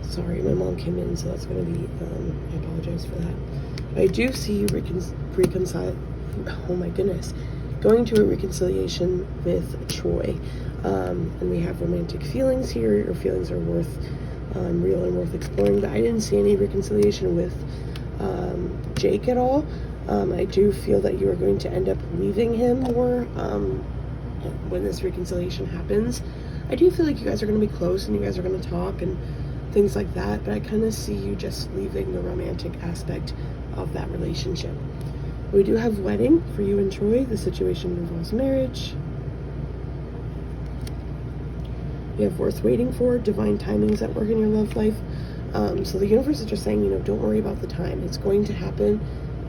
Sorry, my mom came in, so that's going to be, I apologize for that. I do see you reconcile, oh my goodness, going to a reconciliation with Troy. And we have romantic feelings here. Your feelings are worth, real and worth exploring, but I didn't see any reconciliation with Jake at all. I do feel that you are going to end up leaving him more when this reconciliation happens. I do feel like you guys are going to be close and you guys are going to talk and things like that, but I kind of see you just leaving the romantic aspect of that relationship. We do have wedding for you and Troy. The situation involves marriage. You have worth waiting for. Divine timing is at work in your love life. So the universe is just saying, don't worry about the time. It's going to happen.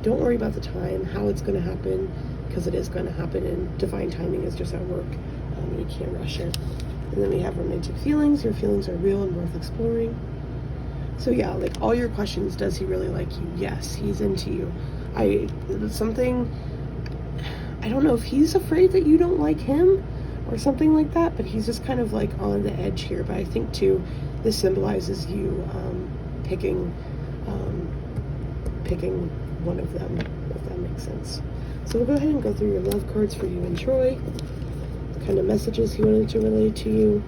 Don't worry about the time, how it's going to happen, because it is going to happen, and divine timing is just at work. You can't rush it. And then we have romantic feelings. Your feelings are real and worth exploring. So yeah, like all your questions, does he really like you? Yes, he's into you. I don't know if he's afraid that you don't like him or something like that, but he's just kind of like on the edge here. But I think too, this symbolizes you picking one of them, if that makes sense. So we'll go ahead and go through your love cards for you and Troy. The kind of messages he wanted to relay to you.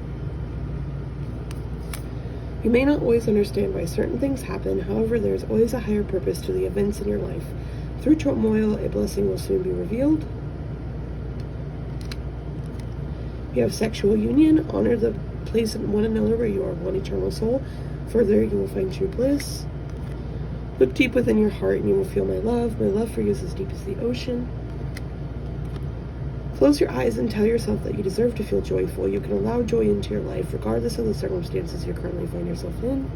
You may not always understand why certain things happen. However, there is always a higher purpose to the events in your life. Through turmoil, a blessing will soon be revealed. You have sexual union. Honor the place in one another where you are one eternal soul. Further, you will find true bliss. Look deep within your heart and you will feel my love. My love for you is as deep as the ocean. Close your eyes and tell yourself that you deserve to feel joyful. You can allow joy into your life regardless of the circumstances you currently find yourself in.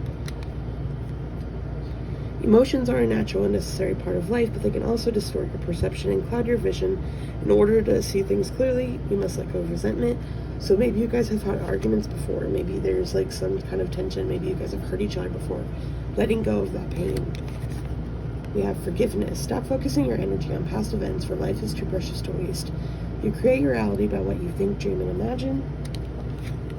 Emotions are a natural and necessary part of life, but they can also distort your perception and cloud your vision. In order to see things clearly, you must let go of resentment. So maybe you guys have had arguments before. Maybe there's like some kind of tension. Maybe you guys have hurt each other before. Letting go of that pain. We have forgiveness. Stop focusing your energy on past events, for life is too precious to waste. You create your reality by what you think, dream, and imagine.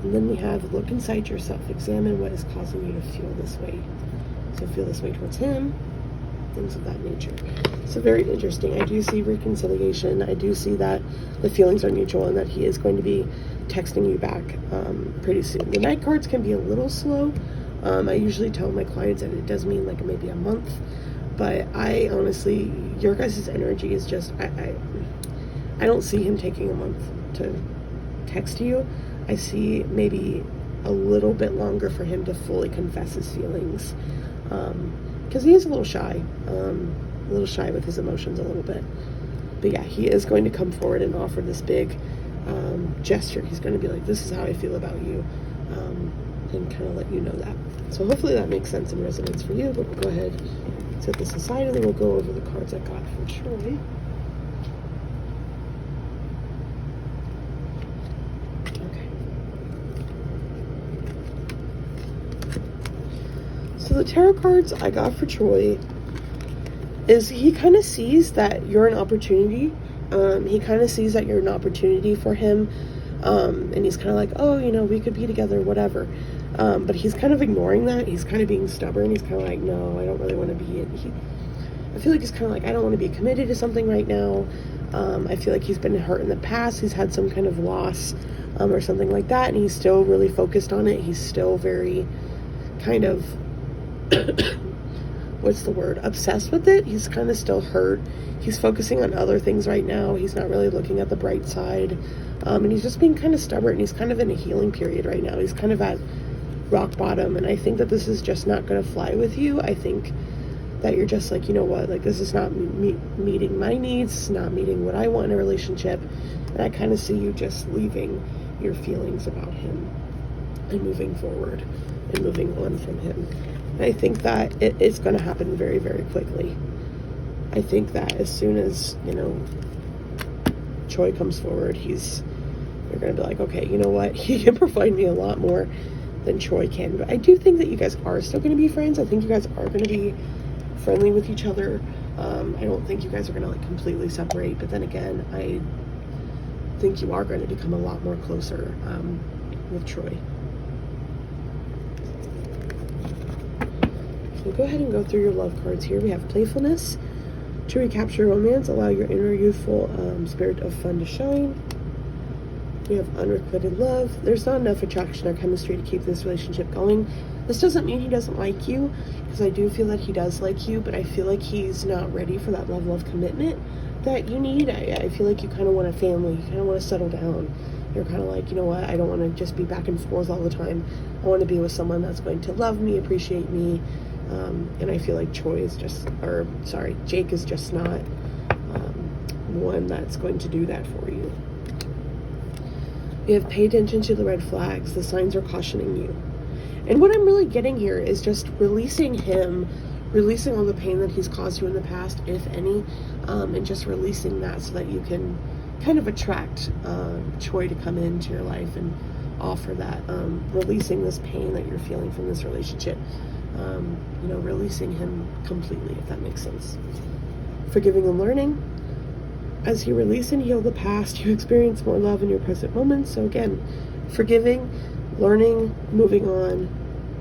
And then we have look inside yourself. Examine what is causing you to feel this way. So feel this way towards him. Things of that nature. So very interesting. I do see reconciliation. I do see that the feelings are mutual and that he is going to be texting you back pretty soon. The night cards can be a little slow. I usually tell my clients that it does mean like maybe a month. But I honestly, your guys' energy is just, I don't see him taking a month to text you. I see maybe a little bit longer for him to fully confess his feelings. Because he is a little shy with his emotions a little bit. But yeah, he is going to come forward and offer this big gesture. He's going to be like, this is how I feel about you, and kind of let you know that. So hopefully that makes sense and resonates for you, but we'll go ahead and set this aside and then we'll go over the cards I got for Troy. So the tarot cards I got for Troy is he kind of sees that you're an opportunity. He kind of sees that you're an opportunity for him. And he's kind of like, oh, we could be together, whatever. But he's kind of ignoring that. He's kind of being stubborn. He's kind of like, no, I don't really want to be it. I feel like he's kind of like, I don't want to be committed to something right now. I feel like he's been hurt in the past. He's had some kind of loss or something like that. And he's still really focused on it. He's still very kind of what's the word? Obsessed with it. He's kind of still hurt. He's focusing on other things right now. He's not really looking at the bright side. And he's just being kind of stubborn. He's kind of in a healing period right now. He's kind of at rock bottom. And I think that this is just not going to fly with you. I think that you're just like, you know what? Like, this is not meeting my needs. It's not meeting what I want in a relationship. And I kind of see you just leaving your feelings about him and moving forward and moving on from him. I think that it's going to happen very, very quickly. I think that as soon as, Troy comes forward, you're going to be like, okay, you know what? He can provide me a lot more than Troy can. But I do think that you guys are still going to be friends. I think you guys are going to be friendly with each other. I don't think you guys are going to completely separate. But then again, I think you are going to become a lot more closer with Troy. So go ahead and go through your love cards here. We have playfulness. To recapture romance, allow your inner youthful spirit of fun to shine. We have unrequited love. There's not enough attraction or chemistry to keep this relationship going. This doesn't mean he doesn't like you, because I do feel that he does like you, but I feel like he's not ready for that level of commitment that you need. I feel like you kind of want a family. You kind of want to settle down. You're kind of like, you know what, I don't want to just be back and forth all the time. I want to be with someone that's going to love me, appreciate me, and I feel like Jake is just not one that's going to do that for you. You have paid attention to the red flags. The signs are cautioning you. And what I'm really getting here is just releasing him, releasing all the pain that he's caused you in the past, if any, and just releasing that so that you can kind of attract Choi to come into your life and offer that, releasing this pain that you're feeling from this relationship, releasing him completely, if that makes sense. Forgiving and learning. As you release and heal the past, you experience more love in your present moments. So again, forgiving, learning, moving on.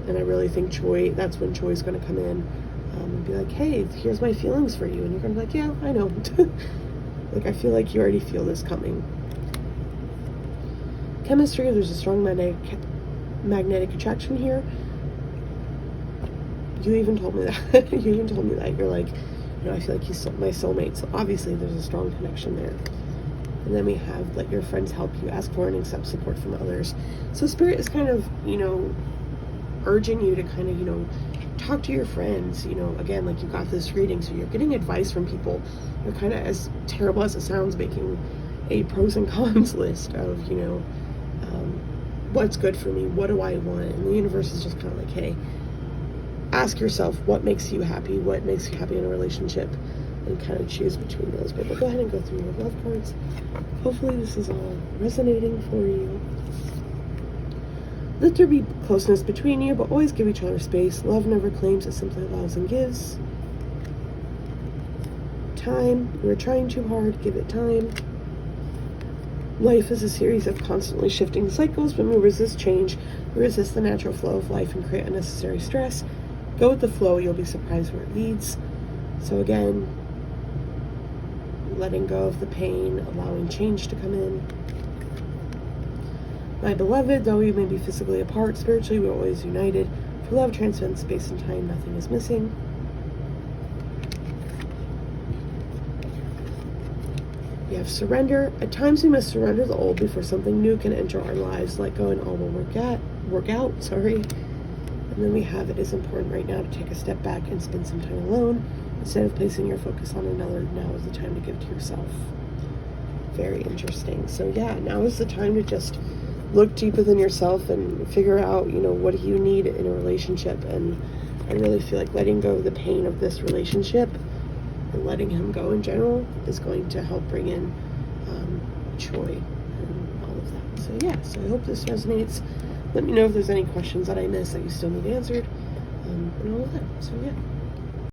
And I really think that's when Choi's going to come in and be like, hey, here's my feelings for you. And you're going to be like, yeah, I know. Like, I feel like you already feel this coming. Chemistry, there's a strong magnetic attraction here. You even told me that. You're like, I feel like he's my soulmate. So obviously there's a strong connection there. And then we have let your friends help you, ask for and accept support from others. So Spirit is kind of, urging you to kind of, talk to your friends. Again, like, you got this reading, so you're getting advice from people. You're kind of, as terrible as it sounds, making a pros and cons list of, what's good for me, what do I want? And the universe is just kind of like, hey, ask yourself what makes you happy in a relationship, and kind of choose between those. But we'll go ahead and go through your love cards. Hopefully this is all resonating for you. Let there be closeness between you, but always give each other space. Love never claims, it simply allows and gives. Time, you are trying too hard, give it time. Life is a series of constantly shifting cycles. When we resist change, we resist the natural flow of life and create unnecessary stress. Go with the flow, you'll be surprised where it leads. So again, letting go of the pain, allowing change to come in. My beloved, though we may be physically apart, spiritually we're always united. For love transcends space and time, nothing is missing. You have surrender. At times we must surrender the old before something new can enter our lives. Let go and all will work out. And then we have, it is important right now to take a step back and spend some time alone. Instead of placing your focus on another, now is the time to give to yourself. Very interesting. So yeah, now is the time to just look deep within yourself and figure out, what do you need in a relationship. And I really feel like letting go of the pain of this relationship and letting him go in general is going to help bring in Choi and all of that. So yeah, so I hope this resonates. Let me know if there's any questions that I missed that you still need answered, and all of that. So yeah.